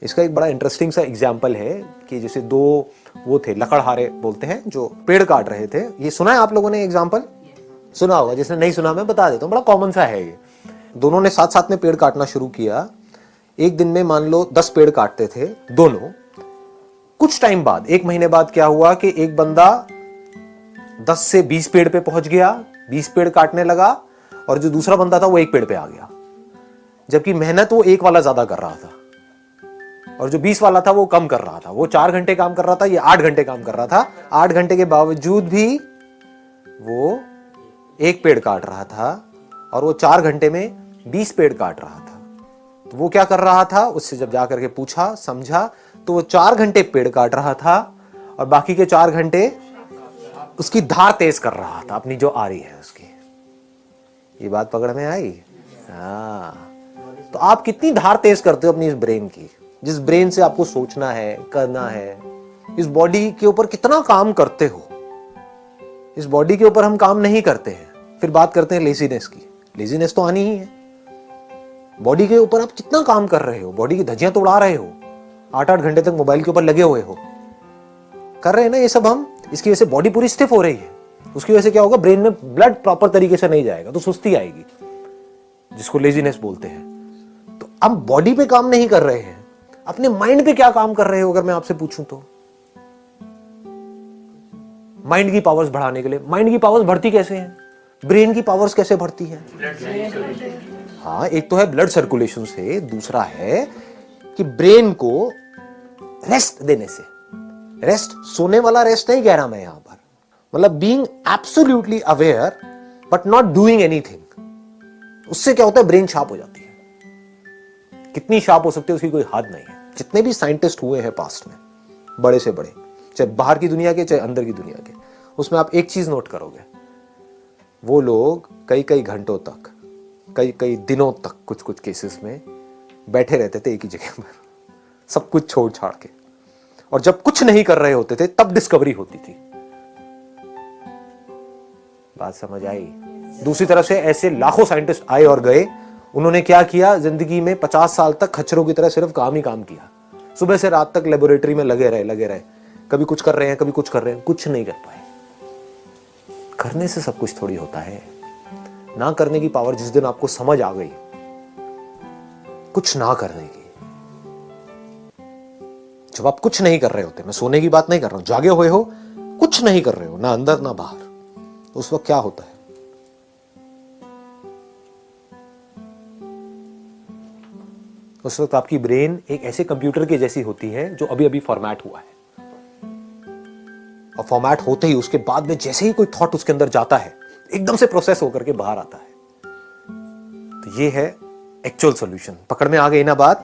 इसका एक बड़ा इंटरेस्टिंग सा एग्जाम्पल है कि जैसे दो वो थे लकड़हारे बोलते हैं जो पेड़ काट रहे थे। ये सुना है आप लोगों ने एग्जाम्पल? सुना होगा, जिसने नहीं सुना मैं बता देता हूँ, बड़ा कॉमन सा है ये। दोनों ने साथ साथ में पेड़ काटना शुरू किया। एक दिन में मान लो 10 पेड़ काटते थे दोनों। कुछ टाइम बाद, 1 महीने बाद क्या हुआ कि एक बंदा 10 से 20 पेड़ पे पहुंच गया, 20 पेड़ काटने लगा, और जो दूसरा बंदा था वो 1 पेड़ पे आ गया। जबकि मेहनत वो 1 वाला ज्यादा कर रहा था और जो 20 वाला था वो कम कर रहा था। वो 4 घंटे काम कर रहा था, ये 8 घंटे काम कर रहा था। 8 घंटे के बावजूद भी वो 1 पेड़ काट रहा था और वो 4 घंटे में 20 पेड़ काट रहा था। तो वो क्या कर रहा था, उससे जब जाकर के पूछा समझा तो वो 4 घंटे पेड़ काट रहा था और बाकी के 4 घंटे उसकी धार तेज कर रहा था, अपनी जो आ रही है उसकी। ये बात पकड़ में आई? हाँ। तो आप कितनी धार तेज करते हो अपनी इस ब्रेन की, जिस ब्रेन से आपको सोचना है, करना है। इस बॉडी के ऊपर कितना काम करते हो। इस बॉडी के ऊपर हम काम नहीं करते हैं, फिर बात करते हैं लेजीनेस की। लेजीनेस तो आनी ही है। बॉडी के ऊपर आप कितना काम कर रहे हो, बॉडी की धज्जियां तो उड़ा रहे हो, 8-8 घंटे तक मोबाइल के ऊपर लगे हुए हो, कर रहे हैं ना ये सब हम। इसकी वजह से बॉडी पूरी स्टिफ हो रही है। उसकी वजह से क्या होगा, ब्रेन में ब्लड प्रॉपर तरीके से नहीं जाएगा तो सुस्ती आएगी, जिसको लेजीनेस बोलते हैं। तो हम बॉडी पे काम नहीं कर रहे हैं, अपने माइंड पे क्या काम कर रहे हो अगर मैं आपसे पूछूं तो? माइंड की पावर्स बढ़ाने के लिए। माइंड की पावर्स बढ़ती कैसे हैं? ब्रेन की पावर्स कैसे बढ़ती है? हाँ, एक तो है ब्लड सर्कुलेशन से, दूसरा है कि ब्रेन को रेस्ट देने से। रेस्ट सोने वाला रेस्ट नहीं कह रहा मैं यहां पर, मतलब being absolutely aware but not doing anything. उससे क्या होता है, ब्रेन शार्प हो जाती है। कितनी शार्प हो सकती है उसकी कोई हद नहीं है। जितने भी साइंटिस्ट हुए हैं पास्ट में, बड़े से बड़े, चाहे बाहर की दुनिया के चाहे अंदर की दुनिया के, उसमें आप एक चीज नोट करोगे, वो लोग कई कई घंटों तक, कई कई दिनों तक कुछ कुछ केसेस में बैठे रहते थे एक ही जगह पर, सब कुछ छोड़ छाड़ के। और जब कुछ नहीं कर रहे होते थे तब डिस्कवरी होती थी। बात समझ आई? दूसरी तरफ से ऐसे लाखों साइंटिस्ट आए और गए। उन्होंने क्या किया, जिंदगी में 50 साल तक खच्चरों की तरह सिर्फ काम ही काम किया। सुबह से रात तक लेबोरेटरी में लगे रहे। कभी कुछ कर रहे हैं, कभी कुछ कर रहे हैं, कुछ नहीं कर पाए। करने से सब कुछ थोड़ी होता है। ना करने की पावर जिस दिन आपको समझ आ गई, कुछ ना करने की, जब आप कुछ नहीं कर रहे होते, मैं सोने की बात नहीं कर रहा हूं, जागे हुए हो, कुछ नहीं कर रहे हो, ना अंदर ना बाहर, तो उस वक्त क्या होता है? उस वक्त आपकी ब्रेन एक ऐसे कंप्यूटर की जैसी होती है जो अभी अभी फॉर्मेट हुआ है। और फॉर्मेट होते ही उसके बाद में जैसे ही कोई थॉट उसके अंदर जाता है, एकदम से प्रोसेस होकर के बाहर आता है। तो ये है एक्चुअल सॉल्यूशन। पकड़ में आ गई ना बात?